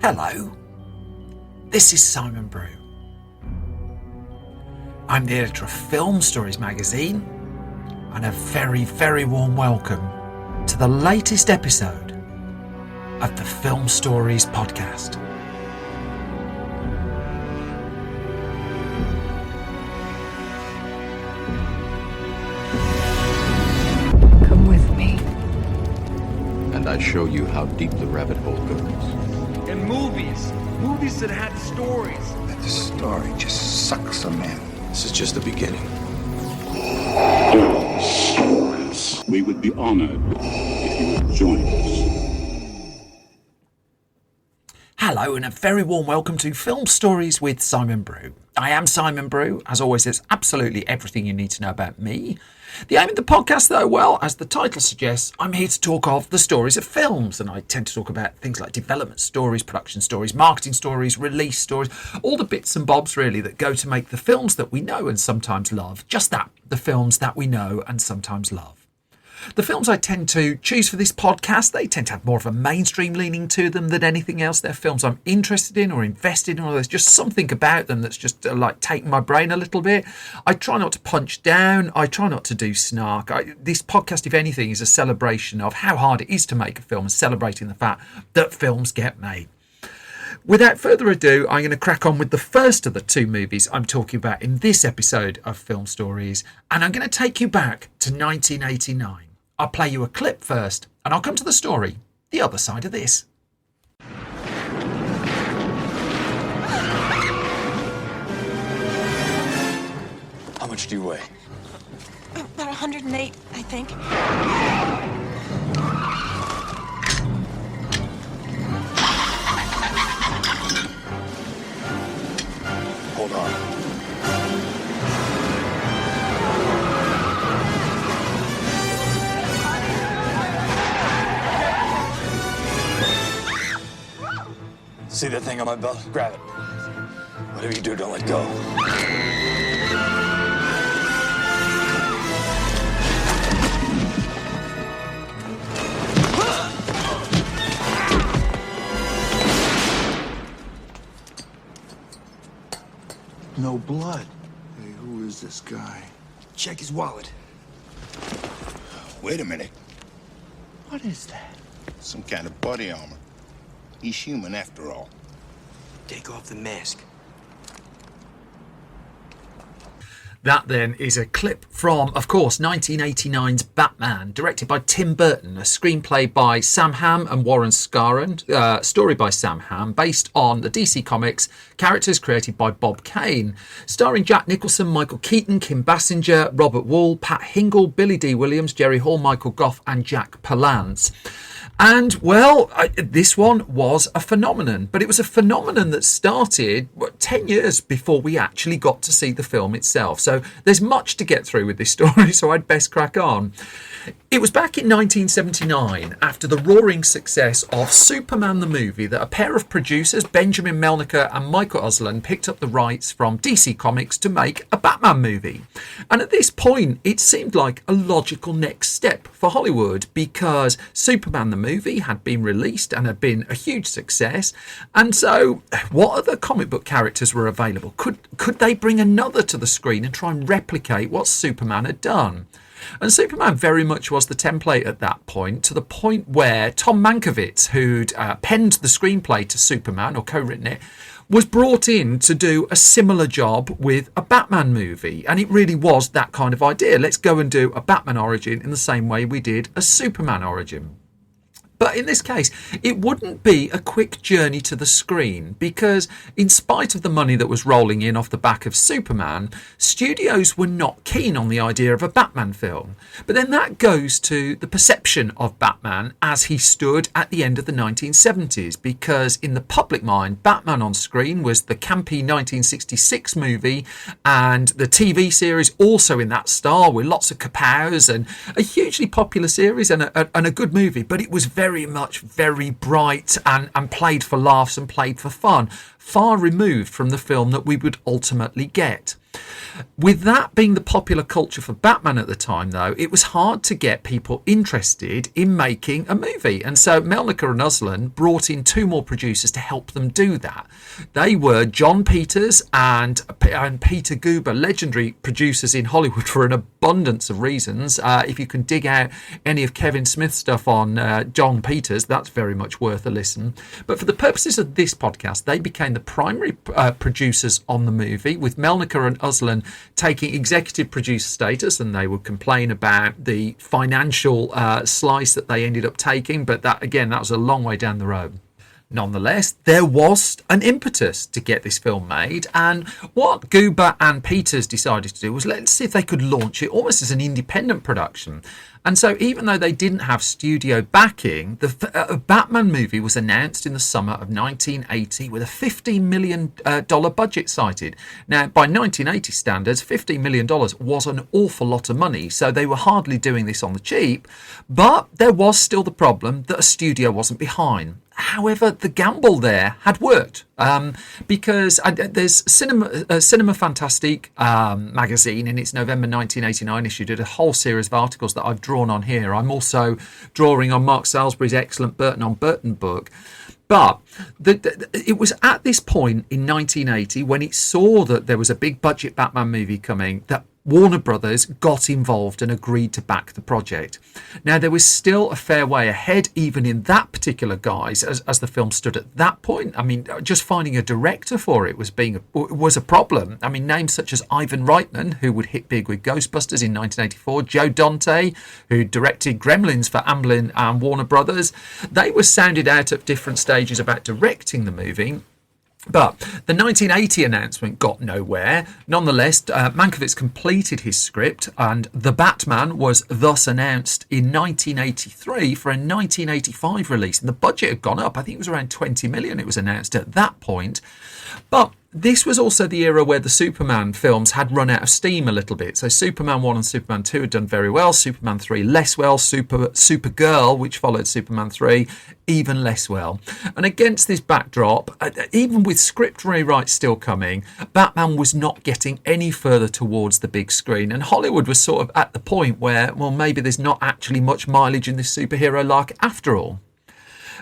Hello, this is Simon Brew. I'm the editor of Film Stories magazine, and a very, very warm welcome to the latest episode of the Film Stories podcast. Come with me. And I show you how deep the rabbit hole goes. And movies that had stories. That the story just sucks them in. This is just the beginning. Stories. We would be honored if you would join us. Hello and a very warm welcome to Film Stories with Simon Brew. I am Simon Brew. As always, there's absolutely everything you need to know about me. The aim of the podcast, though, well, as the title suggests, I'm here to talk of the stories of films, and I tend to talk about things like development stories, production stories, marketing stories, release stories, all the bits and bobs, really, that go to make the films that we know and sometimes love. Just that, the films that we know and sometimes love. The films I tend to choose for this podcast, they tend to have more of a mainstream leaning to them than anything else. They're films I'm interested in or invested in, or there's just something about them that's just like taking my brain a little bit. I try not to punch down. I try not to do snark. This podcast, if anything, is a celebration of how hard it is to make a film and celebrating the fact that films get made. Without further ado, I'm going to crack on with the first of the two movies I'm talking about in this episode of Film Stories, and I'm going to take you back to 1989. I'll play you a clip first, and I'll come to the story the other side of this. How much do you weigh? About 108, I think. Hold on. See that thing on my belt? Grab it. Whatever you do, don't let go. No blood. Hey, who is this guy? Check his wallet. Wait a minute. What is that? Some kind of body armor. He's human after all. Take off the mask. That then is a clip from, of course, 1989's Batman, directed by Tim Burton, a screenplay by Sam Hamm and Warren Scarron, story by Sam Hamm, based on the DC Comics, characters created by Bob Kane, starring Jack Nicholson, Michael Keaton, Kim Basinger, Robert Wuhl, Pat Hingle, Billy D. Williams, Jerry Hall, Michael Gough and Jack Palance. And, well, this one was a phenomenon, but it was a phenomenon that started 10 years before we actually got to see the film itself. So there's much to get through with this story, so I'd best crack on. It was back in 1979, after the roaring success of Superman the movie, that a pair of producers, Benjamin Melniker and Michael Uslan, picked up the rights from DC Comics to make a Batman movie. And at this point, it seemed like a logical next step for Hollywood, because Superman the movie had been released and had been a huge success. And so what other comic book characters were available? Could they bring another to the screen and try and replicate what Superman had done? And Superman very much was the template at that point, to the point where Tom Mankiewicz, who'd penned the screenplay to Superman, or co-written it, was brought in to do a similar job with a Batman movie. And it really was that kind of idea. Let's go and do a Batman origin in the same way we did a Superman origin. But in this case, it wouldn't be a quick journey to the screen, because in spite of the money that was rolling in off the back of Superman, studios were not keen on the idea of a Batman film. But then that goes to the perception of Batman as he stood at the end of the 1970s, because in the public mind, Batman on screen was the campy 1966 movie, and the TV series also in that style, with lots of kapows, and a hugely popular series and a good movie, but it was very much very bright and played for laughs and played for fun, far removed from the film that we would ultimately get. With that being the popular culture for Batman at the time, though, it was hard to get people interested in making a movie. And so Melnicker and Uslan brought in 2 more producers to help them do that. They were John Peters and Peter Guber, legendary producers in Hollywood for an abundance of reasons. If you can dig out any of Kevin Smith's stuff on John Peters, that's very much worth a listen. But for the purposes of this podcast, they became the primary producers on the movie, with Melnicker and Uslan taking executive producer status, and they would complain about the financial slice that they ended up taking, but that was a long way down the road. Nonetheless, there was an impetus to get this film made, and what Guber and Peters decided to do was let's see if they could launch it almost as an independent production. And so even though they didn't have studio backing, the Batman movie was announced in the summer of 1980 with a $15 million budget cited. Now, by 1980 standards, $15 million was an awful lot of money, so they were hardly doing this on the cheap, but there was still the problem that a studio wasn't behind. However, the gamble there had worked because there's Cinema Fantastique magazine in its November 1989 issue did a whole series of articles that I've drawn on here. I'm also drawing on Mark Salisbury's excellent Burton on Burton book. But it was at this point in 1980 when it saw that there was a big budget Batman movie coming that Warner Brothers got involved and agreed to back the project. Now, there was still a fair way ahead, even in that particular guise, as the film stood at that point. I mean, just finding a director for it was a problem. I mean, names such as Ivan Reitman, who would hit big with Ghostbusters in 1984, Joe Dante, who directed Gremlins for Amblin and Warner Brothers, they were sounded out at different stages about directing the movie. But the 1980 announcement got nowhere. Nonetheless, Mankiewicz completed his script, and The Batman was thus announced in 1983 for a 1985 release. And the budget had gone up. I think it was around 20 million it was announced at that point. But this was also the era where the Superman films had run out of steam a little bit. So Superman 1 and Superman 2 had done very well. Superman 3 less well. Supergirl, which followed Superman 3, even less well. And against this backdrop, even with script rewrites still coming, Batman was not getting any further towards the big screen. And Hollywood was sort of at the point where, well, maybe there's not actually much mileage in this superhero lark after all.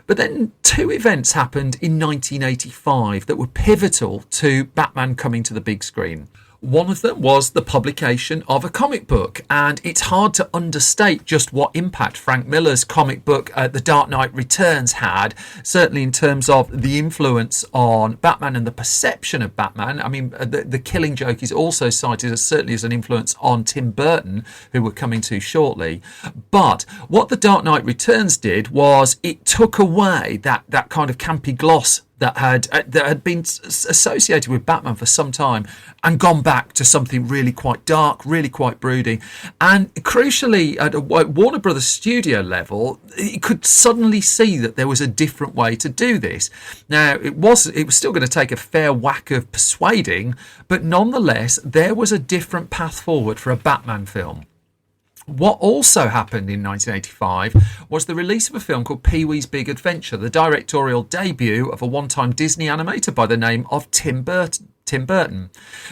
But then 2 events happened in 1985 that were pivotal to Batman coming to the big screen. One of them was the publication of a comic book, and it's hard to understate just what impact Frank Miller's comic book The Dark Knight Returns had, certainly in terms of the influence on Batman and the perception of Batman. I mean, the Killing Joke is also cited as certainly as an influence on Tim Burton, who we're coming to shortly. But what The Dark Knight Returns did was it took away that kind of campy gloss that had been associated with Batman for some time and gone back to something really quite dark, really quite brooding. And crucially, at a Warner Brothers studio level, you could suddenly see that there was a different way to do this. Now, it was still going to take a fair whack of persuading, but nonetheless, there was a different path forward for a Batman film. What also happened in 1985 was the release of a film called Pee-wee's Big Adventure, the directorial debut of a one-time Disney animator by the name of Tim Burton.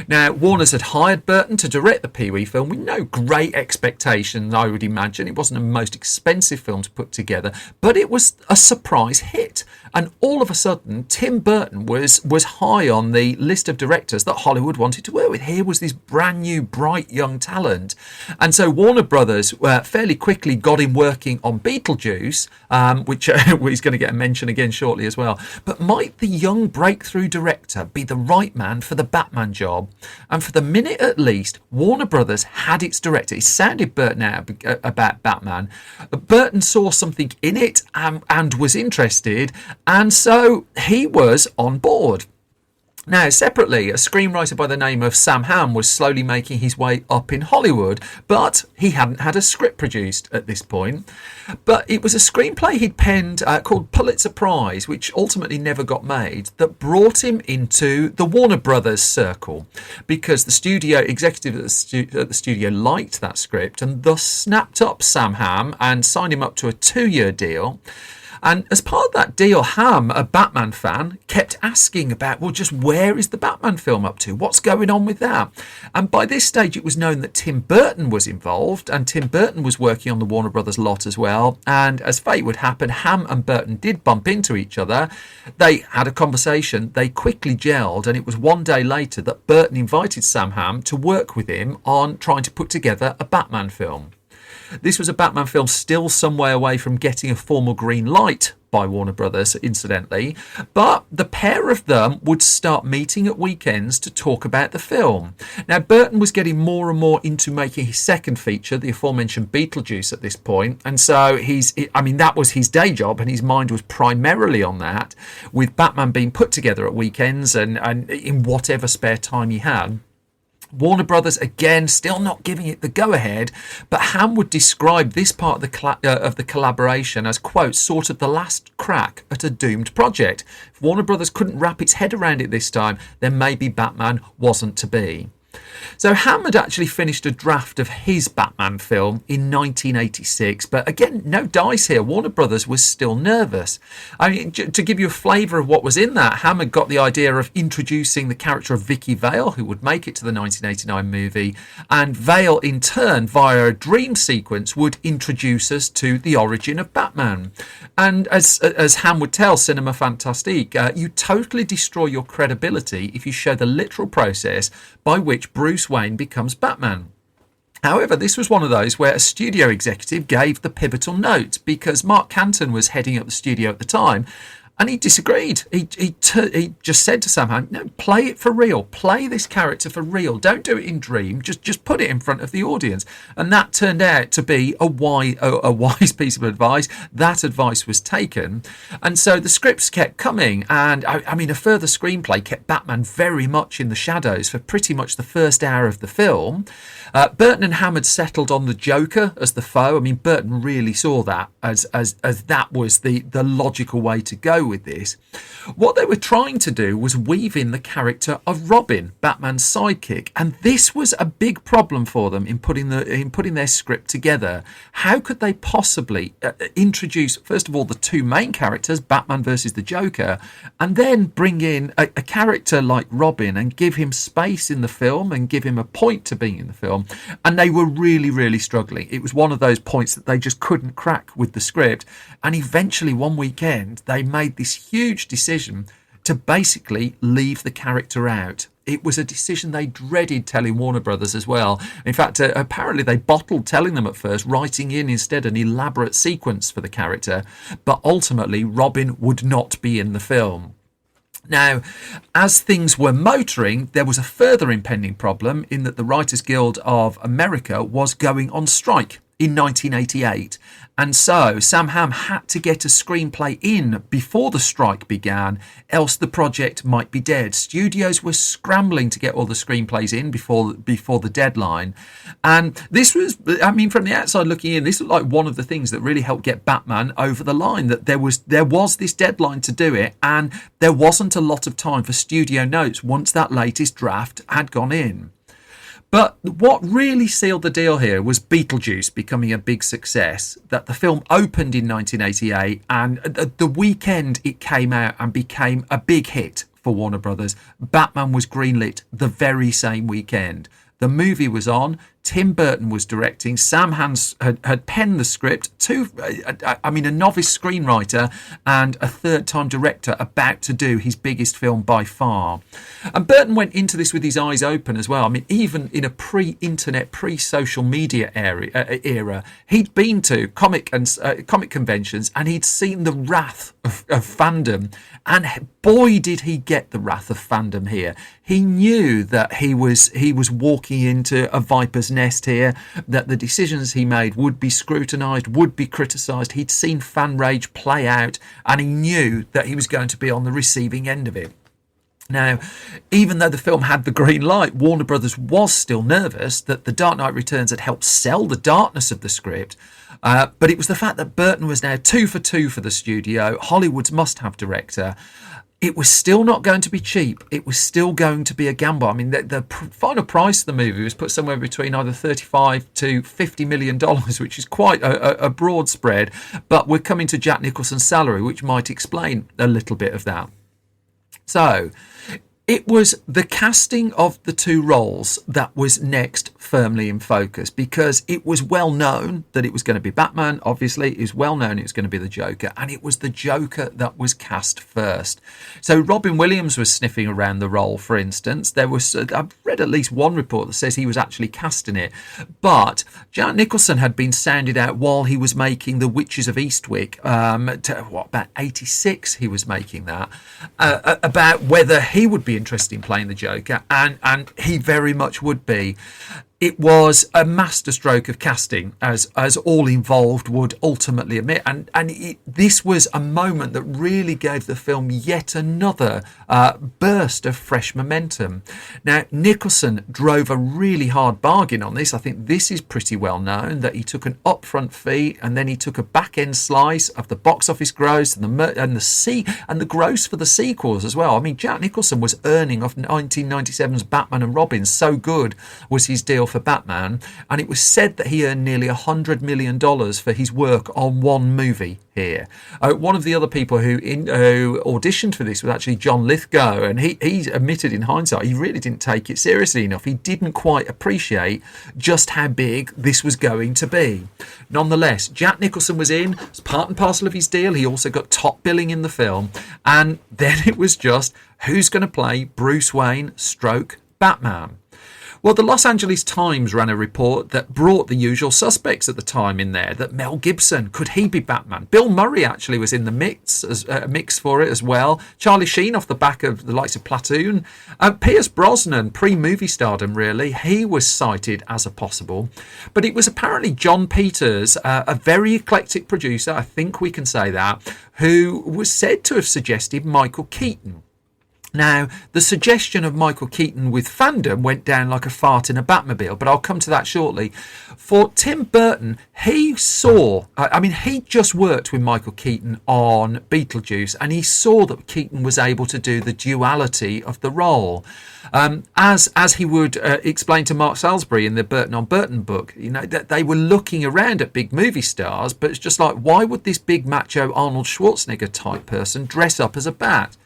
Now, Warner's had hired Burton to direct the Pee-wee film with no great expectations, I would imagine. It wasn't the most expensive film to put together, but it was a surprise hit. And all of a sudden, Tim Burton was high on the list of directors that Hollywood wanted to work with. Here was this brand new, bright young talent. And so Warner Brothers fairly quickly got him working on Beetlejuice, which he's going to get a mention again shortly as well. But might the young breakthrough director be the right man for the Batman job? And for the minute at least, Warner Brothers had its director. It sounded Burton out about Batman. Burton saw something in it and was interested, and so he was on board. Now, separately, a screenwriter by the name of Sam Hamm was slowly making his way up in Hollywood, but he hadn't had a script produced at this point. But it was a screenplay he'd penned called Pulitzer Prize, which ultimately never got made, that brought him into the Warner Brothers circle, because the studio executive at the studio liked that script and thus snapped up Sam Hamm and signed him up to a 2-year deal. And as part of that deal, Ham, a Batman fan, kept asking about, well, just where is the Batman film up to? What's going on with that? And by this stage, it was known that Tim Burton was involved, and Tim Burton was working on the Warner Brothers lot as well. And as fate would happen, Ham and Burton did bump into each other. They had a conversation. They quickly gelled, and it was one day later that Burton invited Sam Ham to work with him on trying to put together a Batman film. This was a Batman film still some way away from getting a formal green light by Warner Brothers, incidentally, but the pair of them would start meeting at weekends to talk about the film. Now, Burton was getting more and more into making his second feature, the aforementioned Beetlejuice, at this point, and so that was his day job, and his mind was primarily on that, with Batman being put together at weekends and in whatever spare time he had. Warner Brothers, again, still not giving it the go-ahead, but Ham would describe this part of the collaboration as, quote, sort of the last crack at a doomed project. If Warner Brothers couldn't wrap its head around it this time, then maybe Batman wasn't to be. So Ham had actually finished a draft of his Batman film in 1986, but again, no dice here. Warner Brothers was still nervous. I mean, to give you a flavour of what was in that, Ham had got the idea of introducing the character of Vicky Vale, who would make it to the 1989 movie, and Vale, in turn, via a dream sequence, would introduce us to the origin of Batman. And as Ham would tell Cinema Fantastique, you totally destroy your credibility if you show the literal process by which Bruce Wayne becomes Batman. However, this was one of those where a studio executive gave the pivotal note, because Mark Canton was heading up the studio at the time, and he disagreed. He just said to Sam Ham, no, play it for real. Play this character for real. Don't do it in dream. Just put it in front of the audience. And that turned out to be a wise piece of advice. That advice was taken. And so the scripts kept coming. And I mean, a further screenplay kept Batman very much in the shadows for pretty much the first hour of the film. Burton and Ham had settled on the Joker as the foe. I mean, Burton really saw that as that was the logical way to go with this. What they were trying to do was weave in the character of Robin, Batman's sidekick, and this was a big problem for them in putting their script together. How could they possibly introduce, first of all, the two main characters, Batman versus the Joker, and then bring in a character like Robin and give him space in the film and give him a point to being in the film? And they were really, really struggling. It was one of those points that they just couldn't crack with the script, and eventually one weekend they made this huge decision to basically leave the character out. It was a decision they dreaded telling Warner Brothers as well. In fact, apparently they bottled telling them at first, writing in instead an elaborate sequence for the character, but ultimately Robin would not be in the film. Now, as things were motoring, there was a further impending problem in that the Writers Guild of America was going on strike in 1988. And so Sam Ham had to get a screenplay in before the strike began, else the project might be dead. Studios were scrambling to get all the screenplays in before the deadline. And this was, I mean, from the outside looking in, this was like one of the things that really helped get Batman over the line, that there was this deadline to do it, and there wasn't a lot of time for studio notes once that latest draft had gone in. But what really sealed the deal here was Beetlejuice becoming a big success, that the film opened in 1988, and the weekend it came out and became a big hit for Warner Brothers. Batman was greenlit the very same weekend. The movie was on, Tim Burton was directing, Sam Ham had penned the script, a novice screenwriter and a third-time director about to do his biggest film by far. And Burton went into this with his eyes open as well. I mean, even in a pre-internet, pre-social media era, he'd been to comic conventions and he'd seen the wrath of fandom. And boy, did he get the wrath of fandom here. He knew that he was walking into a viper's nest here, that the decisions he made would be scrutinised, would be criticised. He'd seen fan rage play out, and he knew that he was going to be on the receiving end of it. Now, even though the film had the green light, Warner Brothers was still nervous that The Dark Knight Returns had helped sell the darkness of the script, but it was the fact that Burton was now 2 for 2 for the studio, Hollywood's must-have director. it was still not going to be cheap. It was still going to be a gamble. I mean, the final price of the movie was put somewhere between either $35 to $50 million, which is quite a broad spread. But we're coming to Jack Nicholson's salary, which might explain a little bit of that. So it was the casting of the two roles that was next firmly in focus, because it was well known that it was going to be Batman. Obviously, it was well known it was going to be the Joker, and it was the Joker that was cast first. So Robin Williams was sniffing around the role, for instance. There was, I've read at least one report that says he was actually casting it, but Jack Nicholson had been sounded out while he was making The Witches of Eastwick. About 86 he was making that, about whether he would be interested in playing the Joker, and he very much would be. It was a masterstroke of casting, as all involved would ultimately admit, and this was a moment that really gave the film yet another burst of fresh momentum. Now, Nicholson drove a really hard bargain on this. I think this is pretty well known, that he took an upfront fee and then he took a back end slice of the box office gross and the gross for the sequels as well. I mean, Jack Nicholson was earning off 1997's Batman and Robin. So good was his deal for Batman, and it was said that he earned nearly $100 million for his work on one movie here. One of the other people who auditioned for this was actually John Lithgow, and he admitted in hindsight he really didn't take it seriously enough. He didn't quite appreciate just how big this was going to be. Nonetheless, Jack Nicholson was in as part and parcel of his deal. He also got top billing in the film, and then it was just who's going to play Bruce Wayne / Batman. Well, the Los Angeles Times ran a report that brought the usual suspects at the time in there, that Mel Gibson, could he be Batman? Bill Murray actually was in the mix for it as well. Charlie Sheen off the back of the likes of Platoon. Pierce Brosnan, pre-movie stardom really, he was cited as a possible. But it was apparently John Peters, a very eclectic producer, I think we can say that, who was said to have suggested Michael Keaton. Now, the suggestion of Michael Keaton with fandom went down like a fart in a Batmobile, but I'll come to that shortly. For Tim Burton, he just worked with Michael Keaton on Beetlejuice, and he saw that Keaton was able to do the duality of the role. As he would explain to Mark Salisbury in the Burton on Burton book, that they were looking around at big movie stars, but it's just like, why would this big macho Arnold Schwarzenegger type person dress up as a bat?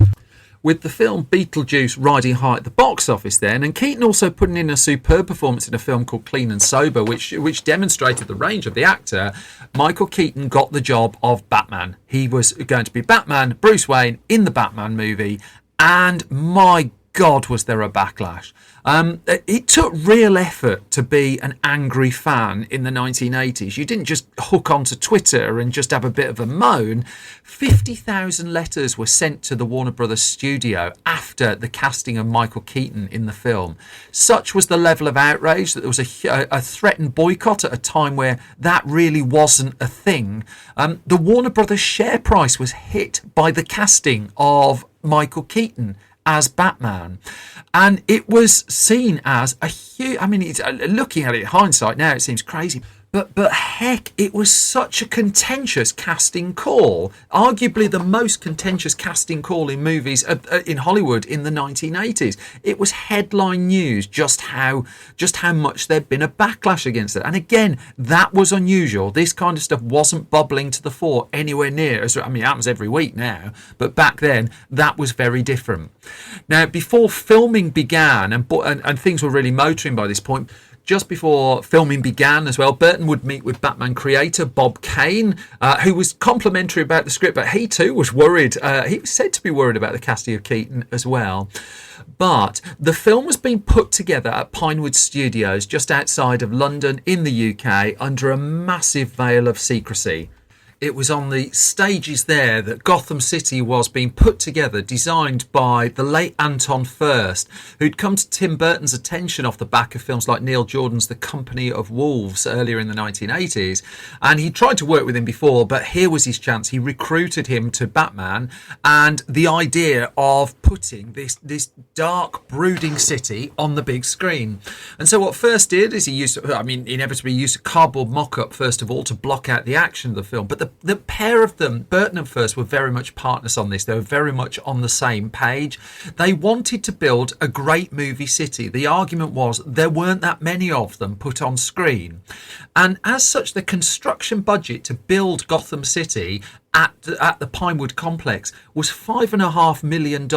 With the film Beetlejuice riding high at the box office then, and Keaton also putting in a superb performance in a film called Clean and Sober, which demonstrated the range of the actor, Michael Keaton got the job of Batman. He was going to be Batman, Bruce Wayne, in the Batman movie, and my God, was there a backlash. It took real effort to be an angry fan in the 1980s. You didn't just hook onto Twitter and just have a bit of a moan. 50,000 letters were sent to the Warner Brothers studio after the casting of Michael Keaton in the film. Such was the level of outrage that there was a threatened boycott at a time where that really wasn't a thing. The Warner Brothers share price was hit by the casting of Michael Keaton as Batman, and it was seen as a huge, looking at it in hindsight now it seems crazy, but heck, it was such a contentious casting call, arguably the most contentious casting call in movies in Hollywood in the 1980s. It was headline news just how much there'd been a backlash against it, and again, that was unusual. This kind of stuff wasn't bubbling to the fore anywhere near as, it happens every week now, but back then that was very different. Now, before filming began, and things were really motoring by this point, just before filming began as well, Burton would meet with Batman creator Bob Kane, who was complimentary about the script, but he too was worried. He was said to be worried about the casting of Keaton as well. But the film was being put together at Pinewood Studios just outside of London in the UK under a massive veil of secrecy. It was on the stages there that Gotham City was being put together, designed by the late Anton Furst, who'd come to Tim Burton's attention off the back of films like Neil Jordan's The Company of Wolves earlier in the 1980s. And he tried to work with him before, but here was his chance. He recruited him to Batman, and the idea of putting this dark, brooding city on the big screen. And so what Furst did is he inevitably used a cardboard mock-up, first of all, to block out the action of the film. But the the pair of them, Burton and First, were very much partners on this. They were very much on the same page. They wanted to build a great movie city. The argument was there weren't that many of them put on screen. And as such, the construction budget to build Gotham City at the Pinewood complex was $5.5 million.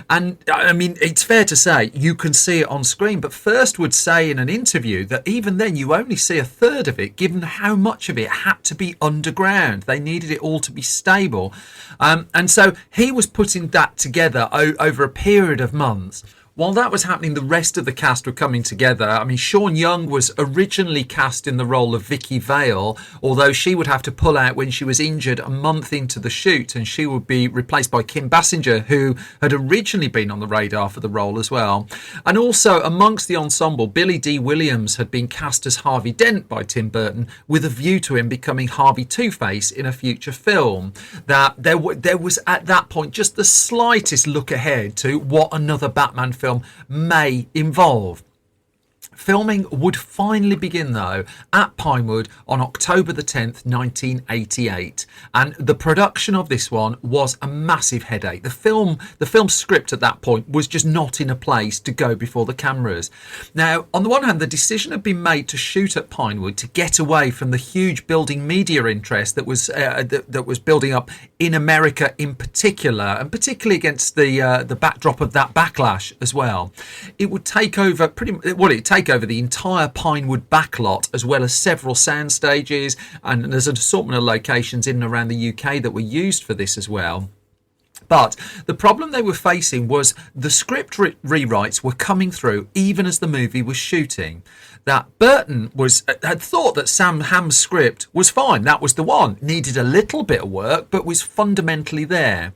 And I mean, it's fair to say you can see it on screen, but First would say in an interview that even then you only see a third of it, given how much of it had to be underground. They needed it all to be stable. And so he was putting that together over a period of months. While that was happening, the rest of the cast were coming together. I mean, Sean Young was originally cast in the role of Vicky Vale, although she would have to pull out when she was injured a month into the shoot, and she would be replaced by Kim Basinger, who had originally been on the radar for the role as well. And also amongst the ensemble, Billy D. Williams had been cast as Harvey Dent by Tim Burton, with a view to him becoming Harvey Two-Face in a future film. That there was at that point just the slightest look ahead to what another Batman film may involve. Filming would finally begin, though, at Pinewood on October the 10th, 1988. And the production of this one was a massive headache. The film script at that point was just not in a place to go before the cameras. Now, on the one hand, the decision had been made to shoot at Pinewood to get away from the huge building media interest that was building up in America in particular, and particularly against the backdrop of that backlash as well. It would take over over the entire Pinewood backlot, as well as several sound stages, and there's an assortment of locations in and around the UK that were used for this as well. But the problem they were facing was the script rewrites were coming through even as the movie was shooting. That Burton had thought that Sam Hamm's script was fine. That was the one. Needed a little bit of work, but was fundamentally there.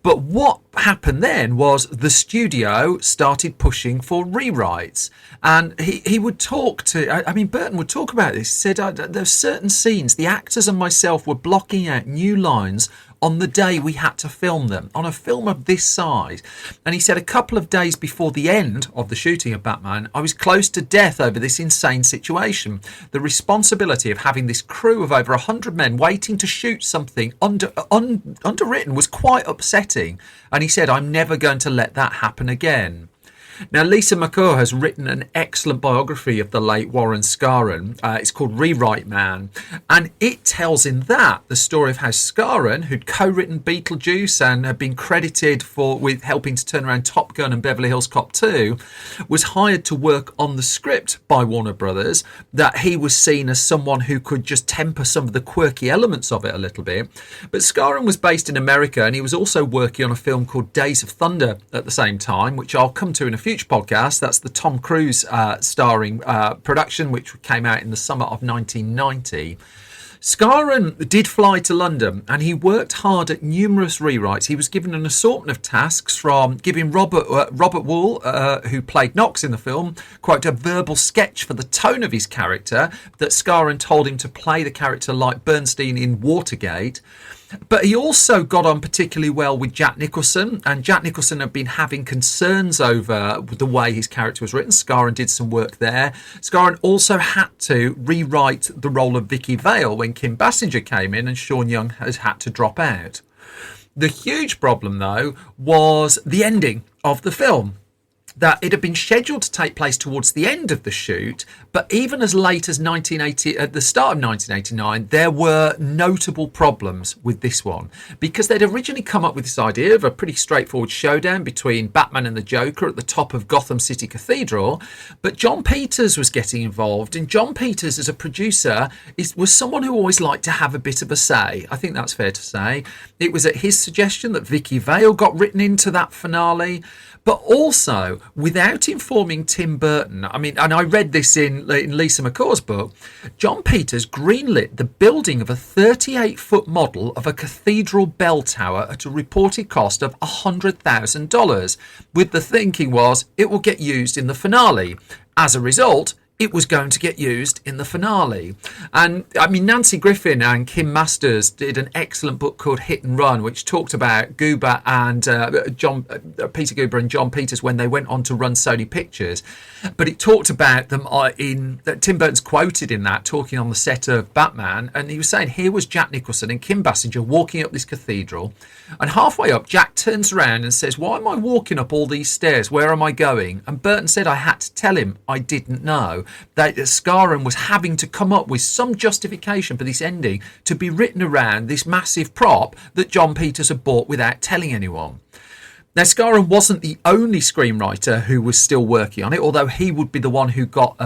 But what happened then was the studio started pushing for rewrites. And he would talk to, I mean, Burton would talk about this. He said, there's certain scenes, the actors and myself were blocking out new lines on the day we had to film them, on a film of this size. And he said a couple of days before the end of the shooting of Batman, I was close to death over this insane situation. The responsibility of having this crew of over 100 men waiting to shoot something underwritten was quite upsetting. And he said, I'm never going to let that happen again. Now, Lisa McClure has written an excellent biography of the late Warren Scarron. It's called Rewrite Man, and it tells in that the story of how Scarron, who'd co-written Beetlejuice and had been credited with helping to turn around Top Gun and Beverly Hills Cop 2, was hired to work on the script by Warner Brothers, that he was seen as someone who could just temper some of the quirky elements of it a little bit. But Scarron was based in America, and he was also working on a film called Days of Thunder at the same time, which I'll come to in a future podcast. That's the Tom Cruise starring production, which came out in the summer of 1990. Scarron did fly to London, and he worked hard at numerous rewrites. He was given an assortment of tasks, from giving Robert Wool, who played Knox in the film, quote, a verbal sketch for the tone of his character, that Scarron told him to play the character like Bernstein in Watergate. But he also got on particularly well with Jack Nicholson, and Jack Nicholson had been having concerns over the way his character was written. Scarron did some work there. Scarron also had to rewrite the role of Vicky Vale when Kim Basinger came in and Sean Young has had to drop out. The huge problem, though, was the ending of the film. That it had been scheduled to take place towards the end of the shoot, but even as late as 1980, at the start of 1989, there were notable problems with this one, because they'd originally come up with this idea of a pretty straightforward showdown between Batman and the Joker at the top of Gotham City Cathedral, but John Peters was getting involved, and John Peters, as a producer, was someone who always liked to have a bit of a say. I think that's fair to say. It was at his suggestion that Vicky Vale got written into that finale, but also, without informing Tim Burton, I mean, and I read this in Lisa McCaw's book, John Peters greenlit the building of a 38-foot model of a cathedral bell tower at a reported cost of $100,000, with the thinking was it will get used in the finale. As a result, it was going to get used in the finale. And I mean, Nancy Griffin and Kim Masters did an excellent book called Hit and Run, which talked about Goober and Peter Goober and John Peters when they went on to run Sony Pictures. But it talked about them Tim Burton's quoted in that, talking on the set of Batman, and he was saying, here was Jack Nicholson and Kim Basinger walking up this cathedral, and halfway up, Jack turns around and says, why am I walking up all these stairs? Where am I going? And Burton said, I had to tell him I didn't know. That Scarron was having to come up with some justification for this ending to be written around this massive prop that John Peters had bought without telling anyone. Now, Scarron wasn't the only screenwriter who was still working on it, although he would be the one who got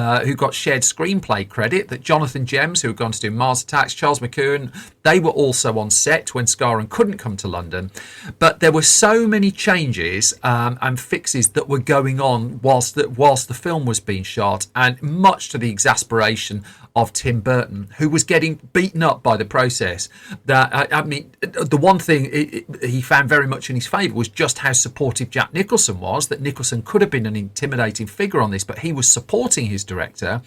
shared screenplay credit. That Jonathan Gems, who had gone to do Mars Attacks, Charles McEwan, they were also on set when Scarron couldn't come to London. But there were so many changes and fixes that were going on whilst the film was being shot, and much to the exasperation of Tim Burton, who was getting beaten up by the process. That I mean, the one thing he found very much in his favour was just how supportive Jack Nicholson was, that Nicholson could have been an intimidating figure on this, but he was supporting his director.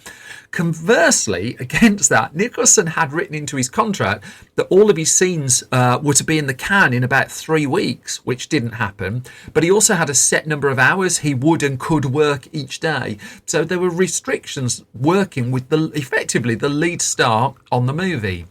Conversely, against that, Nicholson had written into his contract that all of his scenes were to be in the can in about 3 weeks, which didn't happen, but he also had a set number of hours he would and could work each day. So there were restrictions working with effectively the lead star on the movie.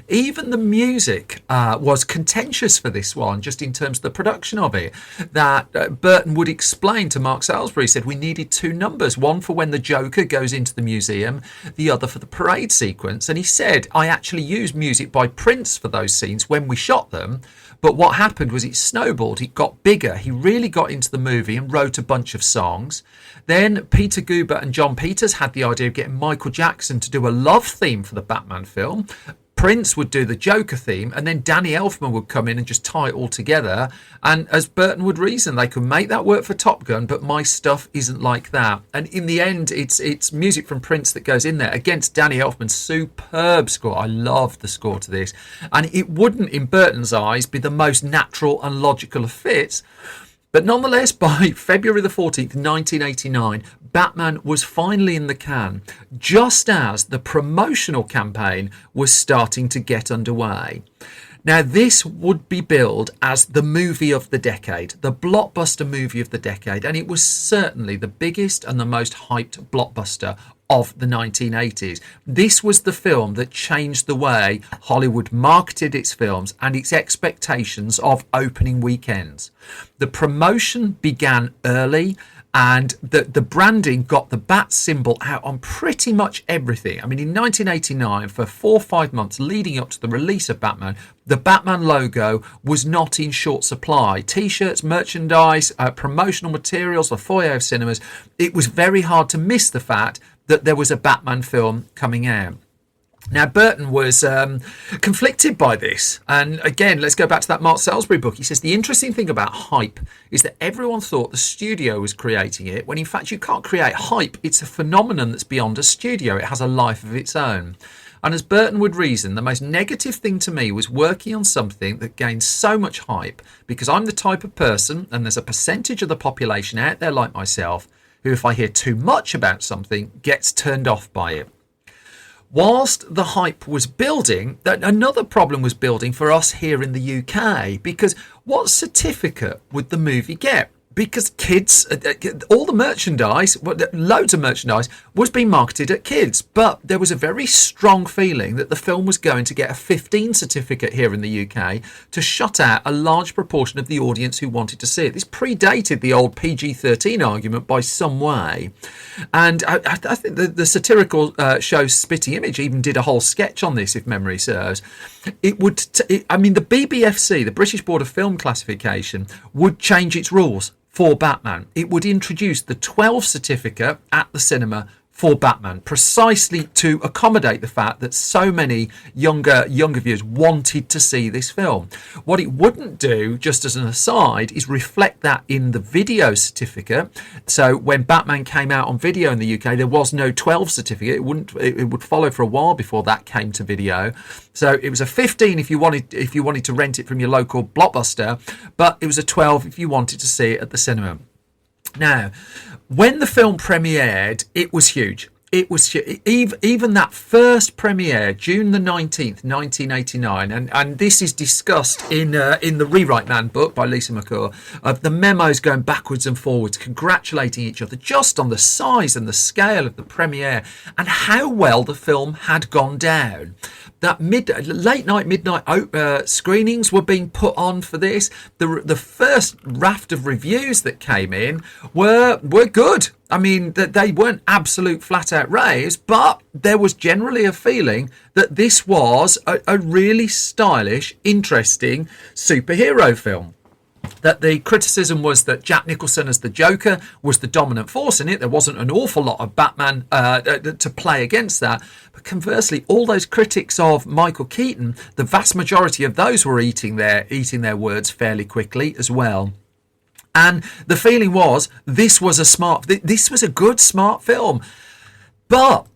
Even the music was contentious for this one, just in terms of the production of it. That Burton would explain to Mark Salisbury, said we needed 2 numbers, one for when the Joker goes into the museum, the other for the parade sequence. And he said, I actually used music by Prince for those scenes when we shot them. But what happened was it snowballed, it got bigger. He really got into the movie and wrote a bunch of songs. Then Peter Goober and John Peters had the idea of getting Michael Jackson to do a love theme for the Batman film. Prince would do the Joker theme, and then Danny Elfman would come in and just tie it all together. And as Burton would reason, they could make that work for Top Gun, but my stuff isn't like that. And in the end, it's music from Prince that goes in there against Danny Elfman's superb score. I love the score to this. And it wouldn't, in Burton's eyes, be the most natural and logical of fits. But nonetheless, by February the 14th, 1989, Batman was finally in the can, just as the promotional campaign was starting to get underway. Now, this would be billed as the movie of the decade, the blockbuster movie of the decade, and it was certainly the biggest and the most hyped blockbuster of the 1980s. This was the film that changed the way Hollywood marketed its films and its expectations of opening weekends. The promotion began early, and the branding got the bat symbol out on pretty much everything. I mean, in 1989, for 4 or 5 months leading up to the release of Batman, the Batman logo was not in short supply. T-shirts, merchandise, promotional materials, the foyer of cinemas. It was very hard to miss the fact that there was a Batman film coming out. Now, Burton was conflicted by this. And again, let's go back to that Mark Salisbury book. He says the interesting thing about hype is that everyone thought the studio was creating it, when in fact you can't create hype. It's a phenomenon that's beyond a studio. It has a life of its own. And as Burton would reason, the most negative thing to me was working on something that gained so much hype, because I'm the type of person, and there's a percentage of the population out there like myself, who, if I hear too much about something, gets turned off by it. Whilst the hype was building, another problem was building for us here in the UK, because what certificate would the movie get? Because kids, all the merchandise, loads of merchandise, was being marketed at kids. But there was a very strong feeling that the film was going to get a 15 certificate here in the UK to shut out a large proportion of the audience who wanted to see it. This predated the old PG-13 argument by some way. And I think the satirical show Spitting Image even did a whole sketch on this, if memory serves. The BBFC, the British Board of Film Classification, would change its rules for Batman. It would introduce the 12 certificate at the cinema for Batman, precisely to accommodate the fact that so many younger viewers wanted to see this film. What it wouldn't do, just as an aside, is reflect that in the video certificate. So when Batman came out on video in the UK, there was no 12 certificate. It would follow for a while before that came to video. So it was a 15 if you wanted to rent it from your local Blockbuster, but it was a 12 if you wanted to see it at the cinema. Now, when the film premiered, it was huge. It was even that first premiere, June the 19th, 1989, and this is discussed in the Rewrite Man book by Lisa McClure, of the memos going backwards and forwards, congratulating each other just on the size and the scale of the premiere and how well the film had gone down. That late night, midnight screenings were being put on for this. The first raft of reviews that came in were good. I mean, they weren't absolute flat out raves, but there was generally a feeling that this was a really stylish, interesting superhero film. That the criticism was that Jack Nicholson as the Joker was the dominant force in it. There wasn't an awful lot of Batman to play against that. But conversely, all those critics of Michael Keaton, the vast majority of those were eating their words fairly quickly as well. And the feeling was this was a good, smart film. But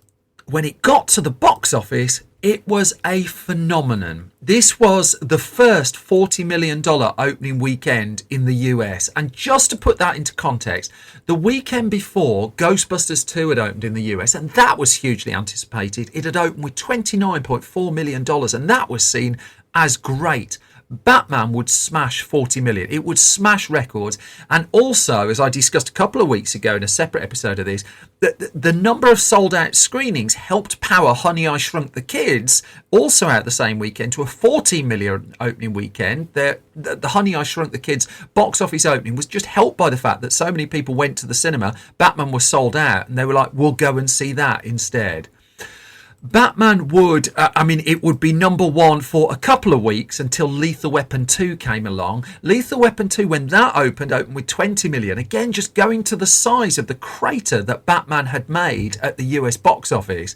when it got to the box office, it was a phenomenon. This was the first $40 million opening weekend in the US. And just to put that into context, the weekend before, Ghostbusters 2 had opened in the US, and that was hugely anticipated. It had opened with $29.4 million, and that was seen as great. Batman would smash 40 million. It would smash records. And also, as I discussed a couple of weeks ago in a separate episode of this, the number of sold out screenings helped power Honey, I Shrunk the Kids, also out the same weekend, to a 14 million opening weekend. The Honey, I Shrunk the Kids box office opening was just helped by the fact that so many people went to the cinema. Batman was sold out, and they were like, we'll go and see that instead. Batman would, it would be number one for a couple of weeks until Lethal Weapon 2 came along. Lethal Weapon 2, when that opened with 20 million. Again, just going to the size of the crater that Batman had made at the US box office.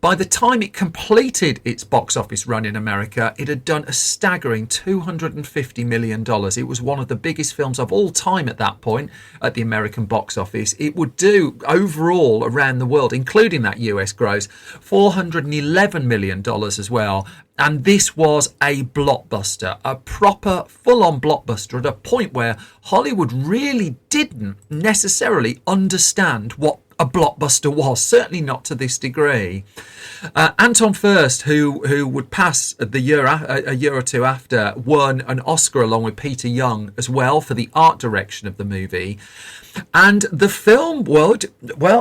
By the time it completed its box office run in America, it had done a staggering $250 million. It was one of the biggest films of all time at that point at the American box office. It would do overall around the world, including that US gross, $411 million as well. And this was a blockbuster, a proper full-on blockbuster at a point where Hollywood really didn't necessarily understand what a blockbuster was, certainly not to this degree. Anton Furst, who would pass a year or two after, won an Oscar along with Peter Young as well for the art direction of the movie. And the film would,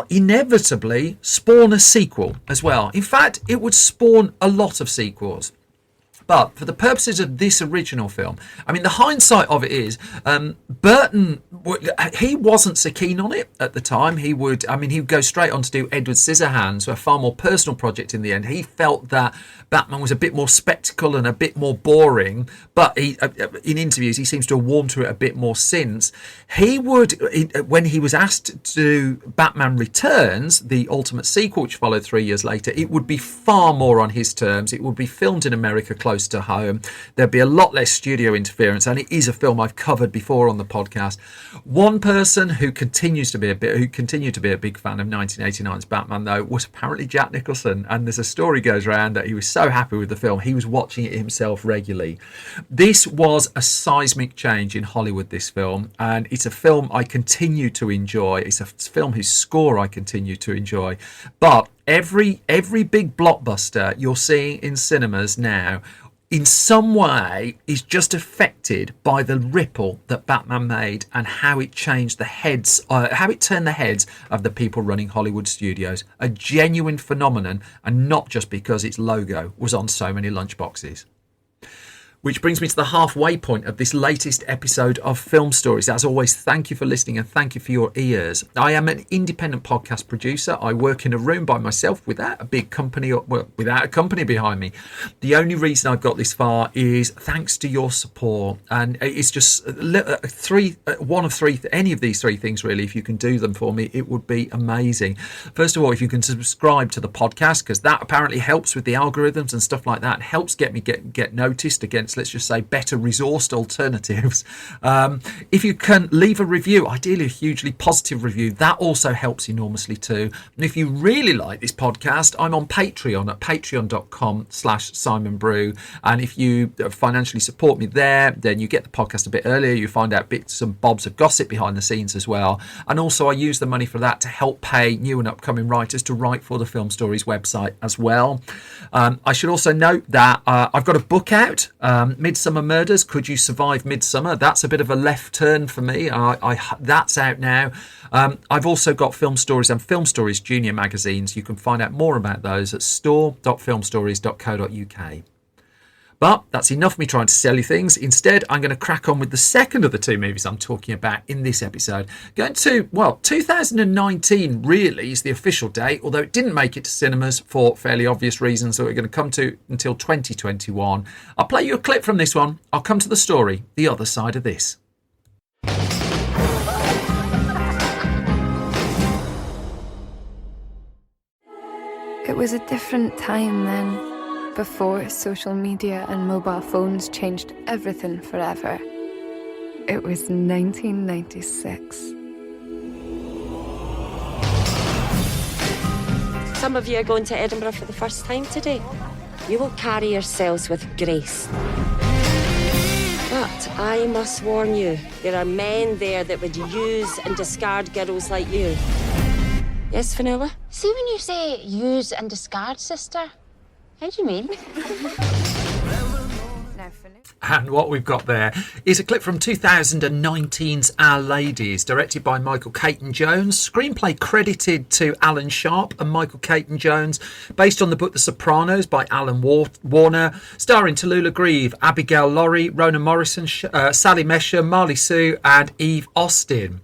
inevitably spawn a sequel as well. In fact, it would spawn a lot of sequels. But for the purposes of this original film, the hindsight of it is, Burton, he wasn't so keen on it at the time. He would go straight on to do Edward Scissorhands, a far more personal project in the end. He felt that Batman was a bit more spectacle and a bit more boring, but in interviews, he seems to have warmed to it a bit more since. He would, when he was asked to do Batman Returns, the ultimate sequel, which followed 3 years later, it would be far more on his terms. It would be filmed in America close to home. There'd be a lot less studio interference, and it is a film I've covered before on the podcast. One person who continued to be a big fan of 1989's Batman, though, was apparently Jack Nicholson. And there's a story goes around that he was so happy with the film, he was watching it himself regularly. This was a seismic change in Hollywood, this film, and it's a film I continue to enjoy. It's a film whose score I continue to enjoy. But every big blockbuster you're seeing in cinemas now, in some way, is just affected by the ripple that Batman made and how it changed the heads, how it turned the heads of the people running Hollywood studios. A genuine phenomenon, and not just because its logo was on so many lunchboxes. Which brings me to the halfway point of this latest episode of Film Stories. As always, thank you for listening and thank you for your ears. I am an independent podcast producer. I work in a room by myself without a big company, without a company behind me. The only reason I've got this far is thanks to your support. And it's just one of three, any of these three things really. If you can do them for me, it would be amazing. First of all, if you can subscribe to the podcast, because that apparently helps with the algorithms and stuff like that. It helps get me get noticed against perhaps, let's just say, better resourced alternatives. If you can leave a review, ideally a hugely positive review, that also helps enormously too. And if you really like this podcast, I'm on Patreon at patreon.com/Simon Brew. And if you financially support me there, then you get the podcast a bit earlier. You find out bits and bobs of gossip behind the scenes as well. And also I use the money for that to help pay new and upcoming writers to write for the Film Stories website as well. I should also note that I've got a book out, Midsummer Murders, Could You Survive Midsummer? That's a bit of a left turn for me. That's out now. I've also got Film Stories and Film Stories Junior magazines. You can find out more about those at store.filmstories.co.uk. But that's enough of me trying to sell you things. Instead, I'm going to crack on with the second of the two movies I'm talking about in this episode. Going to, 2019 really is the official date, although it didn't make it to cinemas for fairly obvious reasons that we're going to come to until 2021. I'll play you a clip from this one. I'll come to the story the other side of this. It was a different time then, before social media and mobile phones changed everything forever. It was 1996. Some of you are going to Edinburgh for the first time today. You will carry yourselves with grace. But I must warn you, there are men there that would use and discard girls like you. Yes, Finola? See, when you say use and discard, sister, how do you mean? And what we've got there is a clip from 2019's Our Ladies, directed by Michael Caton-Jones, screenplay credited to Alan Sharp and Michael Caton-Jones, based on the book The Sopranos by Alan Warner, starring Tallulah Grieve, Abigail Laurie, Rona Morrison, Sally Mesher, Marley Sue and Eve Austin.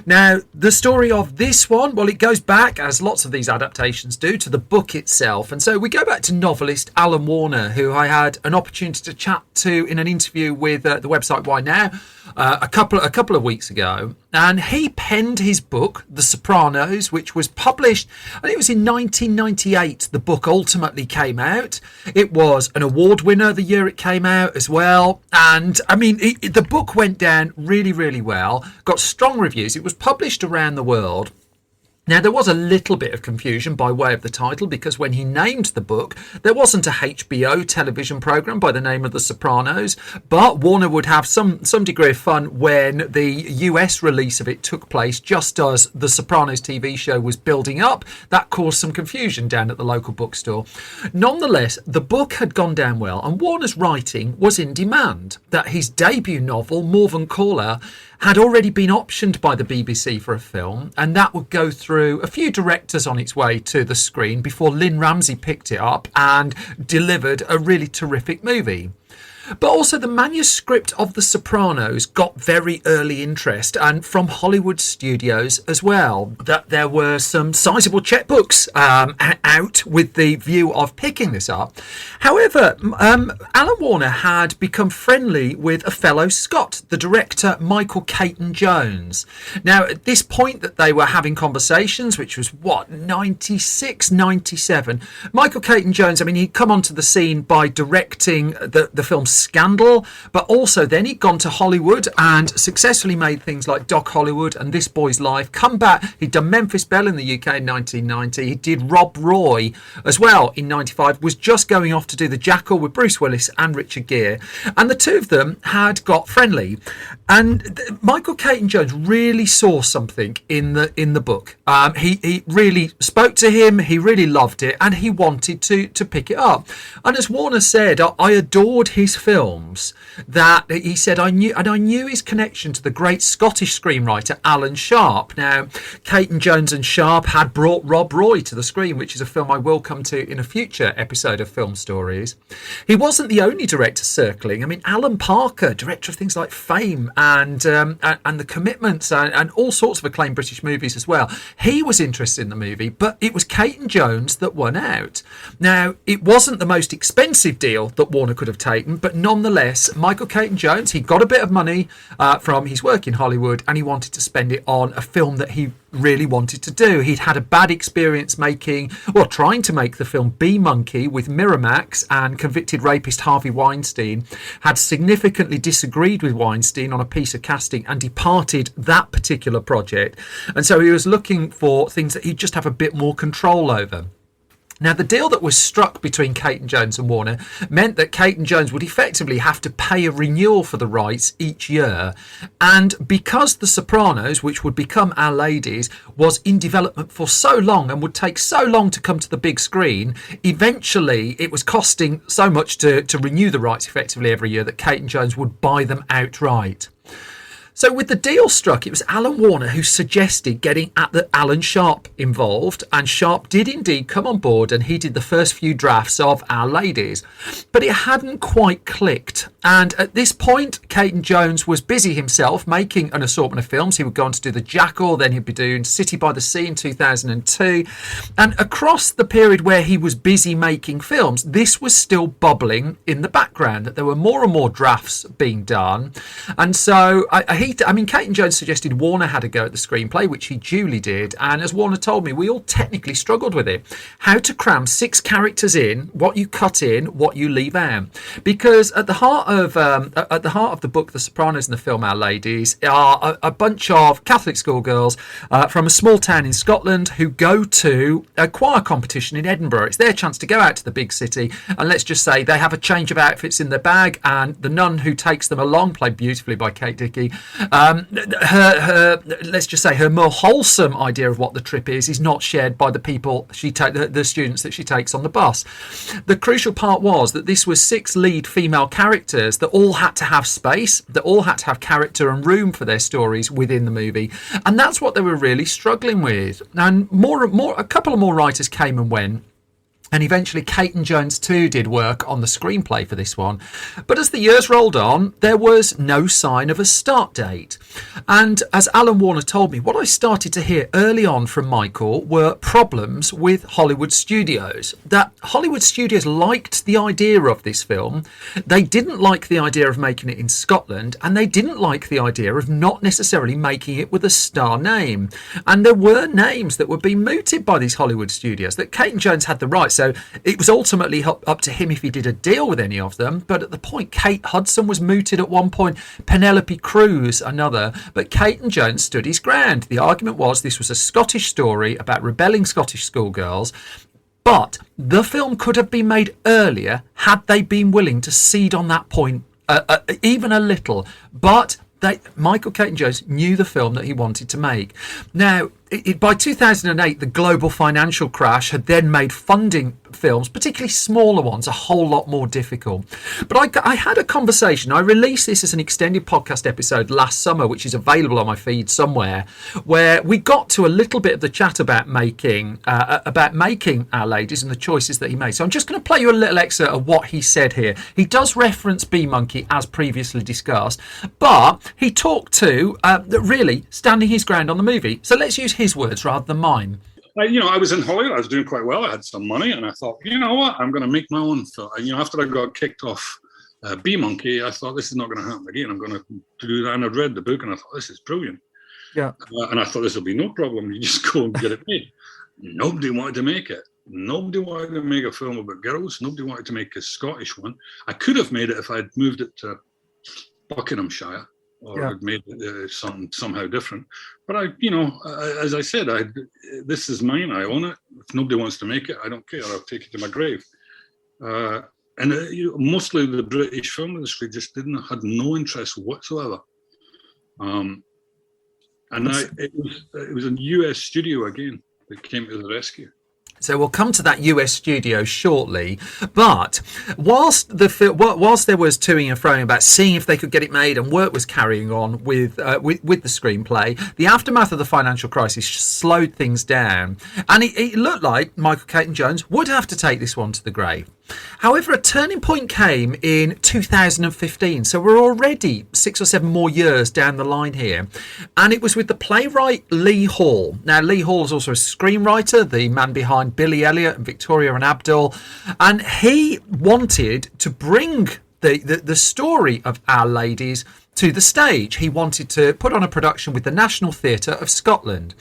Now, the story of this one, well, it goes back, as lots of these adaptations do, to the book itself. And so we go back to novelist Alan Warner, who I had an opportunity to chat to in an interview with the website Why Now a couple of weeks ago, and he penned his book The Sopranos, which was published, I think it was in 1998 the book ultimately came out. It was an award winner the year it came out as well, and I mean the book went down really, really well, got strong reviews. It was published around the world. Now, there was a little bit of confusion by way of the title, because when he named the book, there wasn't a HBO television programme by the name of The Sopranos, but Warner would have some degree of fun when the US release of it took place just as The Sopranos TV show was building up. That caused some confusion down at the local bookstore. Nonetheless, the book had gone down well, and Warner's writing was in demand. That his debut novel, Morven Caller, had already been optioned by the BBC for a film, and that would go through a few directors on its way to the screen before Lynn Ramsay picked it up and delivered a really terrific movie. But also the manuscript of The Sopranos got very early interest, and from Hollywood studios as well, that there were some sizable checkbooks out with the view of picking this up. However, Alan Warner had become friendly with a fellow Scot, the director Michael Caton-Jones. Now, at this point that they were having conversations, which was 96, 97, Michael Caton-Jones, I mean, he'd come onto the scene by directing the film Scandal, but also then he'd gone to Hollywood and successfully made things like Doc Hollywood and This Boy's Life. Come back, he'd done Memphis Belle in the UK in 1990. He did Rob Roy as well in 95, was just going off to do The Jackal with Bruce Willis and Richard Gere, and the two of them had got friendly. And Michael Caton-Jones really saw something in the book. He really spoke to him, he really loved it, and he wanted to pick it up. And as Warner said, I adored his films. That he said, I knew his connection to the great Scottish screenwriter Alan Sharp. Now, Caton-Jones and Sharp had brought Rob Roy to the screen, which is a film I will come to in a future episode of Film Stories. He wasn't the only director circling. I mean, Alan Parker, director of things like Fame and The Commitments and all sorts of acclaimed British movies as well. He was interested in the movie, but it was Caton-Jones that won out. Now, it wasn't the most expensive deal that Warner could have taken, but but nonetheless, Michael Caton-Jones, he got a bit of money from his work in Hollywood, and he wanted to spend it on a film that he really wanted to do. He'd had a bad experience trying to make the film Bee Monkey with Miramax, and convicted rapist Harvey Weinstein had significantly disagreed with Weinstein on a piece of casting and departed that particular project. And so he was looking for things that he'd just have a bit more control over. Now, the deal that was struck between Caton-Jones and Warner meant that Caton-Jones would effectively have to pay a renewal for the rights each year. And because The Sopranos, which would become Our Ladies, was in development for so long and would take so long to come to the big screen, eventually it was costing so much to renew the rights effectively every year that Caton-Jones would buy them outright. So with the deal struck, it was Alan Warner who suggested getting Alan Sharp involved, and Sharp did indeed come on board, and he did the first few drafts of Our Ladies. But it hadn't quite clicked, and at this point Caton-Jones was busy himself making an assortment of films. He would go on to do The Jackal, then he'd be doing City by the Sea in 2002, and across the period where he was busy making films, this was still bubbling in the background, that there were more and more drafts being done. And so Caton-Jones suggested Warner had a go at the screenplay, which he duly did. And as Warner told me, we all technically struggled with it. How to cram 6 characters in, what you cut in, what you leave out. Because at the heart of the book, The Sopranos, and the film Our Ladies, are a bunch of Catholic schoolgirls from a small town in Scotland who go to a choir competition in Edinburgh. It's their chance to go out to the big city, and let's just say they have a change of outfits in their bag, and the nun who takes them along, played beautifully by Kate Dickie, her more wholesome idea of what the trip is not shared by the people the students that she takes on the bus. The crucial part was that this was 6 lead female characters that all had to have space, that all had to have character and room for their stories within the movie, and that's what they were really struggling with. And a couple of more writers came and went. And eventually Caton-Jones too did work on the screenplay for this one. But as the years rolled on, there was no sign of a start date. And as Alan Warner told me, what I started to hear early on from Michael were problems with Hollywood studios. That Hollywood studios liked the idea of this film. They didn't like the idea of making it in Scotland, and they didn't like the idea of not necessarily making it with a star name. And there were names that were being mooted by these Hollywood studios that Caton-Jones had the rights. So it was ultimately up to him if he did a deal with any of them. But at the point, Kate Hudson was mooted at one point, Penelope Cruz another. But Caton-Jones stood his ground. The argument was this was a Scottish story about rebelling Scottish schoolgirls. But the film could have been made earlier had they been willing to cede on that point even a little. But Michael Caton-Jones knew the film that he wanted to make. Now, by 2008, the global financial crash had then made funding films, particularly smaller ones, a whole lot more difficult. But I had a conversation. I released this as an extended podcast episode last summer, which is available on my feed somewhere, where we got to a little bit of the chat about making Our Ladies and the choices that he made. So I'm just going to play you a little excerpt of what he said here. He does reference Bee Monkey as previously discussed, but he talked to really standing his ground on the movie. So let's use his words rather than mine. I was in Hollywood. I was doing quite well. I had some money, and I thought, you know what? I'm going to make my own film. After I got kicked off Bee Monkey, I thought this is not going to happen again. I'm going to do that. And I'd read the book, and I thought this is brilliant. Yeah. And I thought this will be no problem. You just go and get it made. Nobody wanted to make it. Nobody wanted to make a film about girls. Nobody wanted to make a Scottish one. I could have made it if I'd moved it to Buckinghamshire. Or had made it somehow different. But as I said, this is mine. I own it. If nobody wants to make it, I don't care. I'll take it to my grave. Mostly the British film industry just had no interest whatsoever. It was a US studio again that came to the rescue. So we'll come to that US studio shortly. But whilst there was toing and froing about seeing if they could get it made, and work was carrying on with the screenplay, the aftermath of the financial crisis slowed things down, and it looked like Michael Caton-Jones would have to take this one to the grave. However, a turning point came in 2015, so we're already 6 or 7 more years down the line here, and it was with the playwright Lee Hall. Now, Lee Hall is also a screenwriter, the man behind Billy Elliot and Victoria and Abdul, and he wanted to bring the story of Our Ladies to the stage. He wanted to put on a production with the National Theatre of Scotland.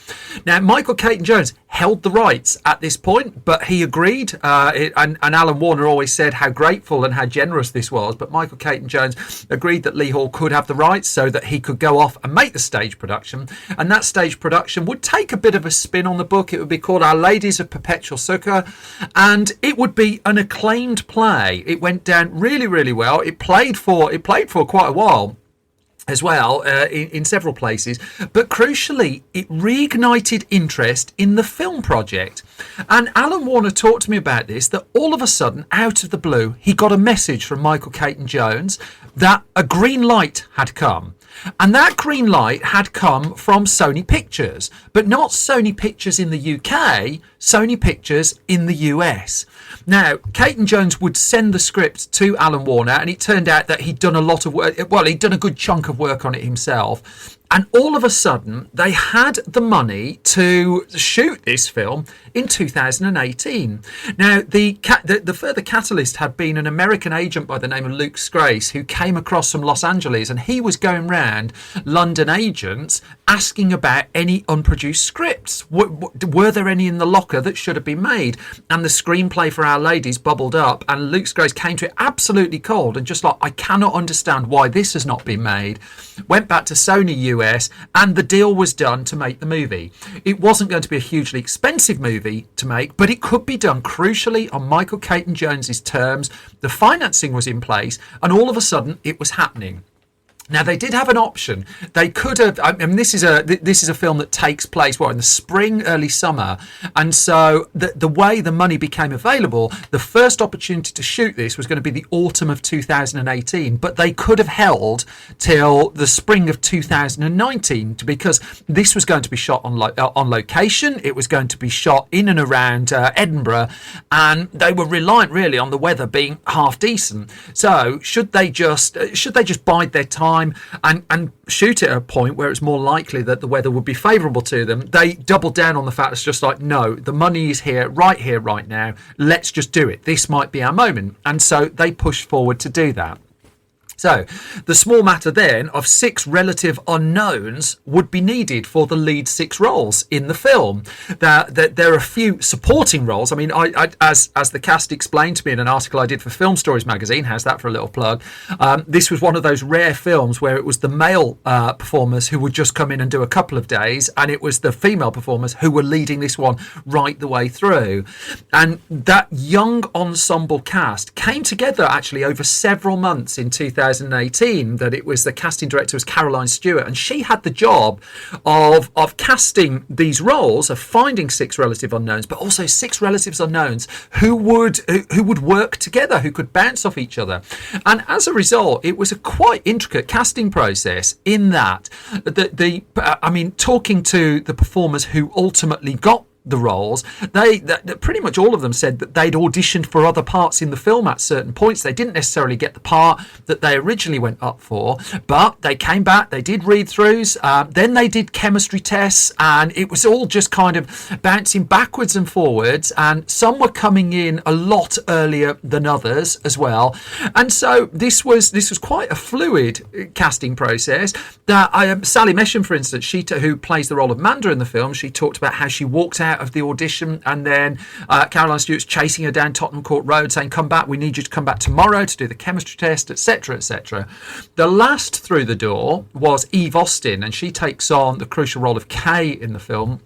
Now, Michael Caton-Jones held the rights at this point, but he agreed, and Alan Warner always said how grateful and how generous this was, but Michael Caton-Jones agreed that Lee Hall could have the rights so that he could go off and make the stage production, and that stage production would take a bit of a spin on the book. It would be called Our Ladies of Perpetual Succour, and it would be an acclaimed play. It went down really, really well. It played for quite a while as well, in several places, but crucially it reignited interest in the film project. And Alan Warner talked to me about this, that all of a sudden, out of the blue, he got a message from Michael Caton-Jones that a green light had come. And that green light had come from Sony Pictures, but not Sony Pictures in the UK, Sony Pictures in the US. Now, Caton-Jones would send the script to Alan Warner, and it turned out that he'd done a lot of work. Well, he'd done a good chunk of work on it himself. And all of a sudden, they had the money to shoot this film in 2018. Now, the further catalyst had been an American agent by the name of Luke Scrace, who came across from Los Angeles, and he was going round London agents asking about any unproduced scripts. Were there any in the locker that should have been made? And the screenplay for Our Ladies bubbled up, and Luke Scrace came to it absolutely cold and just like, I cannot understand why this has not been made. Went back to Sony US, and the deal was done to make the movie. It wasn't going to be a hugely expensive movie to make, but it could be done crucially on Michael Caton-Jones's terms. The financing was in place, and all of a sudden it was happening. Now, they did have an option. They could have. I mean, this is a film that takes place in the spring, early summer, and so the way the money became available, the first opportunity to shoot this was going to be the autumn of 2018. But they could have held till the spring of 2019 because this was going to be shot on location. It was going to be shot in and around Edinburgh, and they were reliant really on the weather being half decent. So should they just bide their time and shoot it at a point where it's more likely that the weather would be favourable to them? They doubled down on the fact it's just like, no, the money is here, right now. Let's just do it. This might be our moment. And so they pushed forward to do that. So the small matter then of 6 relative unknowns would be needed for the lead 6 roles in the film. There are a few supporting roles. I mean, I as the cast explained to me in an article I did for Film Stories magazine, how's that for a little plug? This was one of those rare films where it was the male performers who would just come in and do a couple of days, and it was the female performers who were leading this one right the way through. And that young ensemble cast came together actually over several months in 2018. That it was the casting director was Caroline Stewart, and she had the job of casting these roles, of finding 6 relative unknowns, but also 6 relatives unknowns who would work together, who could bounce off each other. And as a result, it was a quite intricate casting process in that talking to the performers who ultimately got the roles, they pretty much all of them said that they'd auditioned for other parts in the film at certain points. They didn't necessarily get the part that they originally went up for, but they came back, they did read-throughs, then they did chemistry tests, and it was all just kind of bouncing backwards and forwards, and some were coming in a lot earlier than others as well. And so this was quite a fluid casting process. That Sally Mesham, for instance, who plays the role of Manda in the film, she talked about how she walked out of the audition, and then Caroline Stewart's chasing her down Tottenham Court Road saying, come back, we need you to come back tomorrow to do the chemistry test, etc, etc. The last through the door was Eve Austin, and she takes on the crucial role of Kay in the film.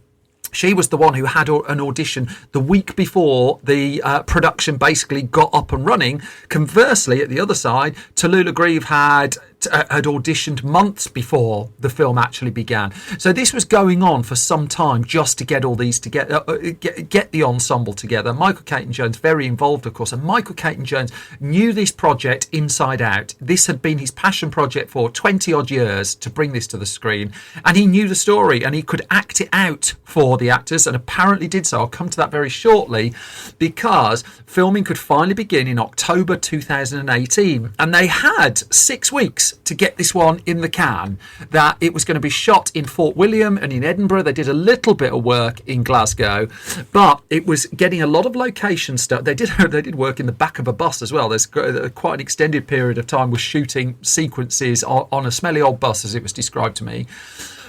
She was the one who had an audition the week before the production basically got up and running. Conversely, at the other side, Tallulah Grieve had auditioned months before the film actually began. So this was going on for some time just to get all these together, get the ensemble together. Michael Caton-Jones very involved, of course, and Michael Caton-Jones knew this project inside out. This had been his passion project for 20 odd years to bring this to the screen, and he knew the story and he could act it out for the actors, and apparently did so. I'll come to that very shortly, because filming could finally begin in October 2018, and they had 6 weeks weeks to get this one in the can, that it was going to be shot in Fort William and in Edinburgh. They did a little bit of work in Glasgow, but it was getting a lot of location stuff. They did work in the back of a bus as well. There's quite an extended period of time with shooting sequences on a smelly old bus, as it was described to me.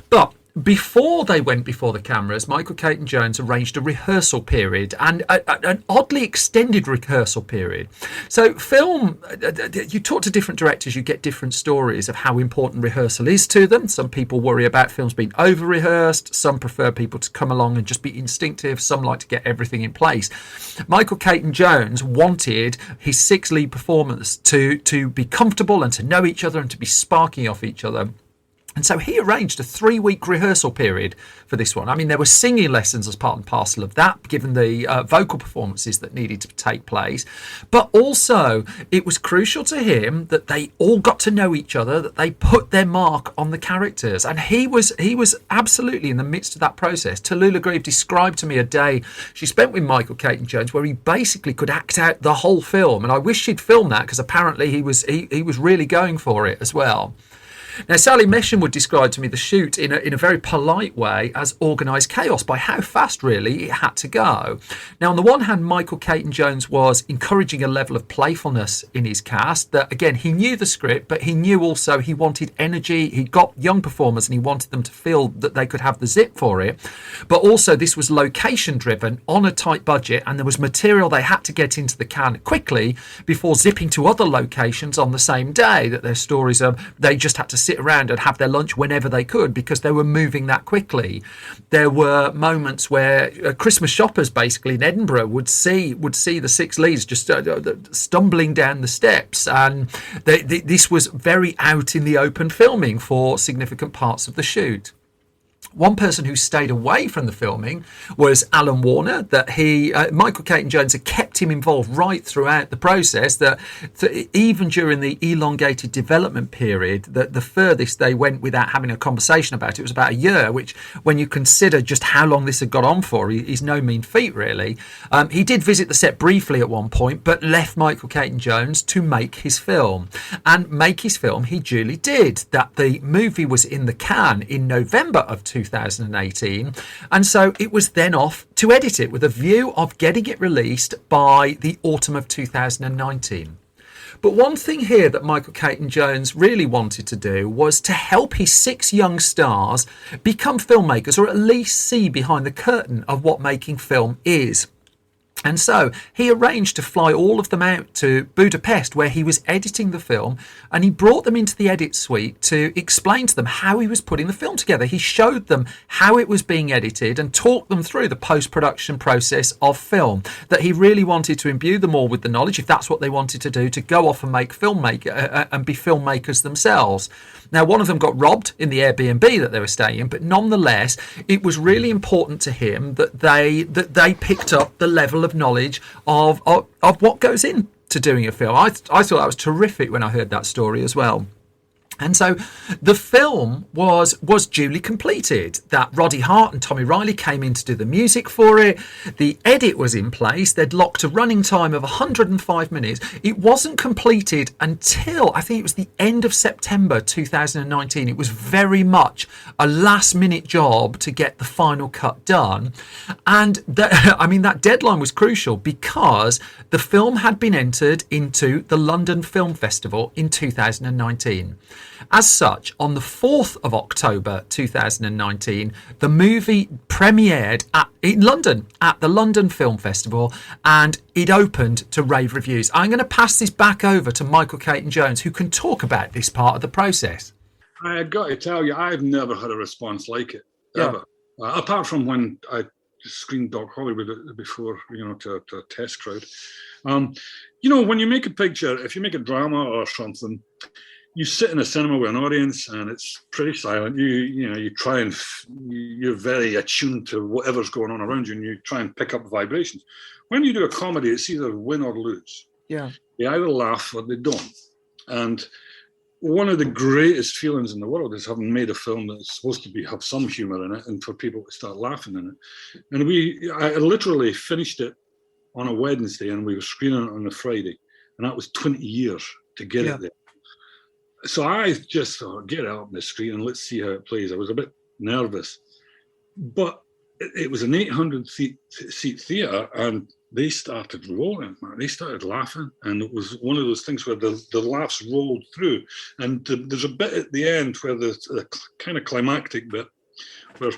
But before they went before the cameras, Michael Caton-Jones arranged a rehearsal period, and an oddly extended rehearsal period. So film, you talk to different directors, you get different stories of how important rehearsal is to them. Some people worry about films being over-rehearsed. Some prefer people to come along and just be instinctive. Some like to get everything in place. Michael Caton-Jones wanted his 6 lead performers to be comfortable and to know each other and to be sparking off each other. And so he arranged a 3-week rehearsal period for this one. I mean, there were singing lessons as part and parcel of that, given the vocal performances that needed to take place. But also, it was crucial to him that they all got to know each other, that they put their mark on the characters. And he was absolutely in the midst of that process. Tallulah Grieve described to me a day she spent with Michael Caton-Jones where he basically could act out the whole film. And I wish she'd filmed that, because apparently he was really going for it as well. Now, Sally Mesham would describe to me the shoot in a very polite way as organised chaos, by how fast, really, it had to go. Now, on the one hand, Michael Caton-Jones was encouraging a level of playfulness in his cast, that, again, he knew the script, but he knew also he wanted energy. He got young performers and he wanted them to feel that they could have the zip for it. But also, this was location-driven, on a tight budget, and there was material they had to get into the can quickly before zipping to other locations on the same day, that their stories they just had to sit around and have their lunch whenever they could, because they were moving that quickly. There were moments where Christmas shoppers basically in Edinburgh would see the 6 leads just stumbling down the steps, and this was very out in the open filming for significant parts of the shoot. One person who stayed away from the filming was Alan Warner, that Michael Caton-Jones had kept him involved right throughout the process, that even during the elongated development period, that the furthest they went without having a conversation about it was about a year, which, when you consider just how long this had gone on for, is no mean feat, really. He did visit the set briefly at one point, but left Michael Caton-Jones to make his film. And make his film he duly did. That the movie was in the can in November of 2018, and so it was then off to edit it with a view of getting it released by the autumn of 2019. But one thing here that Michael Caton-Jones really wanted to do was to help his 6 young stars become filmmakers, or at least see behind the curtain of what making film is. And so he arranged to fly all of them out to Budapest, where he was editing the film, and he brought them into the edit suite to explain to them how he was putting the film together. He showed them how it was being edited and talked them through the post-production process of film, that he really wanted to imbue them all with the knowledge, if that's what they wanted to do, to go off and make and be filmmakers themselves. Now, one of them got robbed in the Airbnb that they were staying in, but nonetheless, it was really important to him that they picked up the level of knowledge of what goes into doing a film. I thought that was terrific when I heard that story as well. And so the film was duly completed. That Roddy Hart and Tommy Riley came in to do the music for it. The edit was in place. They'd locked a running time of 105 minutes. It wasn't completed until, I think it was the end of September 2019. It was very much a last-minute job to get the final cut done. And that deadline was crucial, because the film had been entered into the London Film Festival in 2019. As such, on the 4th of October 2019, the movie premiered in London at the London Film Festival, and it opened to rave reviews. I'm going to pass this back over to Michael Caton-Jones, who can talk about this part of the process. I got to tell you, I've never had a response like it, ever. Apart from when I screened Doc Hollywood before, to a test crowd. When you make a picture, if you make a drama or something, you sit in a cinema with an audience and it's pretty silent. You try and you're very attuned to whatever's going on around you, and you try and pick up vibrations. When you do a comedy, it's either win or lose. Yeah. They either laugh or they don't. And one of the greatest feelings in the world is having made a film that's supposed to have some humor in it, and for people to start laughing in it. And I literally finished it on a Wednesday, and we were screening it on a Friday, and that was 20 years to get it there. So I just thought, get out on the street and let's see how it plays. I was a bit nervous, but it was an 800-seat theatre, and they started rolling. They started laughing, and it was one of those things where the laughs rolled through. And there's a bit at the end where the kind of climactic bit, where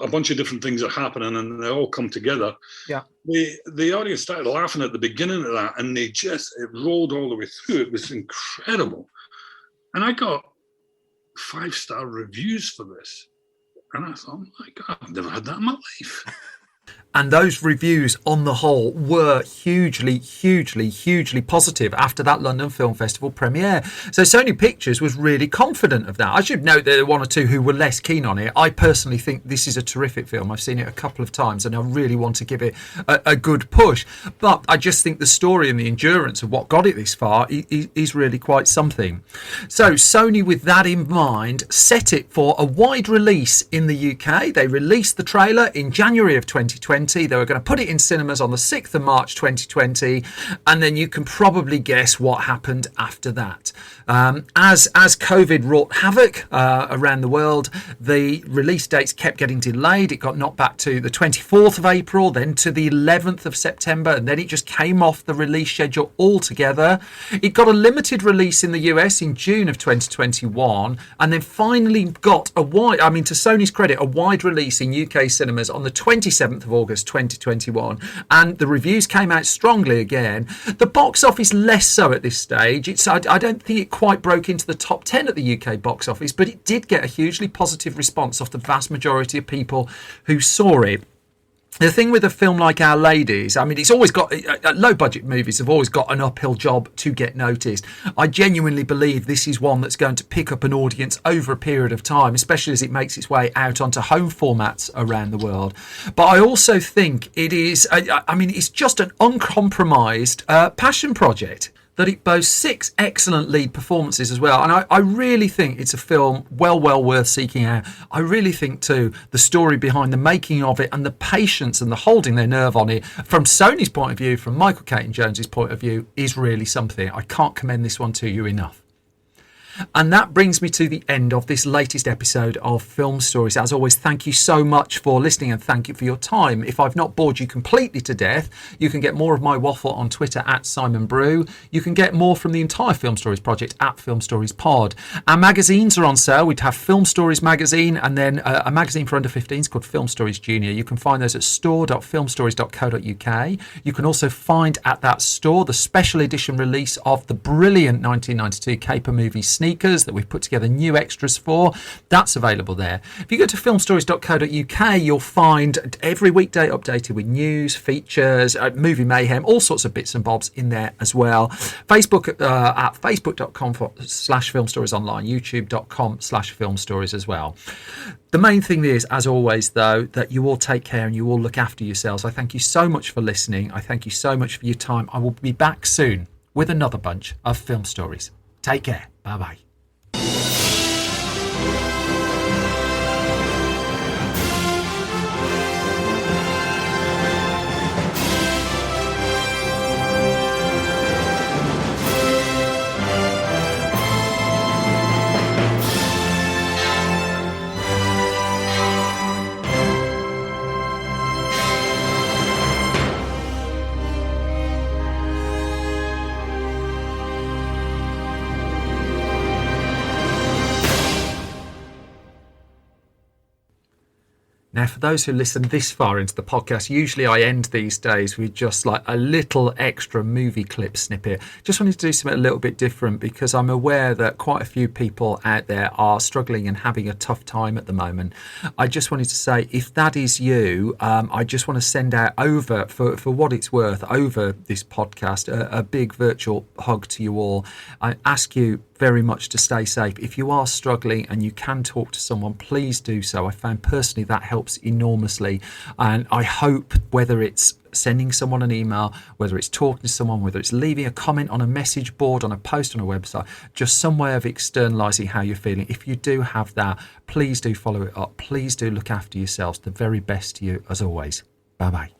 a bunch of different things are happening and they all come together. Yeah. The audience started laughing at the beginning of that, and it rolled all the way through. It was incredible. And I got 5-star reviews for this. And I thought, oh my God, I've never had that in my life. And those reviews on the whole were hugely, hugely, hugely positive after that London Film Festival premiere. So Sony Pictures was really confident of that. I should note that there were one or two who were less keen on it. I personally think this is a terrific film. I've seen it a couple of times and I really want to give it a good push. But I just think the story and the endurance of what got it this far is really quite something. So Sony, with that in mind, set it for a wide release in the UK. They released the trailer in January of 2020. They were going to put it in cinemas on the 6th of March 2020, and then you can probably guess what happened after that. As COVID wrought havoc around the world, the release dates kept getting delayed. It got knocked back to the 24th of April, then to the 11th of September, and then it just came off the release schedule altogether. It got a limited release in the US in June of 2021, and then finally got to Sony's credit, a wide release in UK cinemas on the 27th of August 2021, and the reviews came out strongly again. The box office less so at this stage. I don't think it quite broke into the top 10 at the UK box office, but it did get a hugely positive response off the vast majority of people who saw it. The thing with a film like Our Ladies, I mean, it's always got, low budget movies have always got an uphill job to get noticed. I genuinely believe this is one that's going to pick up an audience over a period of time, especially as it makes its way out onto home formats around the world. But I also think it is, it's just an uncompromised passion project. That it boasts 6 excellent lead performances as well. And I really think it's a film well worth seeking out. I really think, too, the story behind the making of it and the patience and the holding their nerve on it, from Sony's point of view, from Michael Caton-Jones' point of view, is really something. I can't commend this one to you enough. And that brings me to the end of this latest episode of Film Stories. As always, thank you so much for listening and thank you for your time. If I've not bored you completely to death, you can get more of my waffle on Twitter at Simon Brew. You can get more from the entire Film Stories project at Film Stories Pod. Our magazines are on sale. We'd have Film Stories magazine and then a magazine for under 15s called Film Stories Junior. You can find those at store.filmstories.co.uk. You can also find at that store the special edition release of the brilliant 1992 Caper movie Sneakers that we've put together new extras for. That's available there. If you go to filmstories.co.uk, you'll find every weekday updated with news, features, movie mayhem, all sorts of bits and bobs in there as well. Facebook at facebook.com/filmstories online, youtube.com/filmstories as well. The main thing is, as always, though, that you all take care and you all look after yourselves. I thank you so much for listening. I thank you so much for your time. I will be back soon with another bunch of Film Stories. Take care. Bye-bye. Now, for those who listen this far into the podcast, usually I end these days with just like a little extra movie clip snippet. Just wanted to do something a little bit different because I'm aware that quite a few people out there are struggling and having a tough time at the moment. I just wanted to say, if that is you, I just want to send out over, for what it's worth, over this podcast, a big virtual hug to you all. I ask you very much to stay safe. If you are struggling and you can talk to someone, please do so. I found personally that helps enormously, and I hope, whether it's sending someone an email, whether it's talking to someone, whether it's leaving a comment on a message board, on a post on a website, just some way of externalizing how you're feeling. If you do have that, please do follow it up. Please do look after yourselves. The very best to you as always. Bye bye.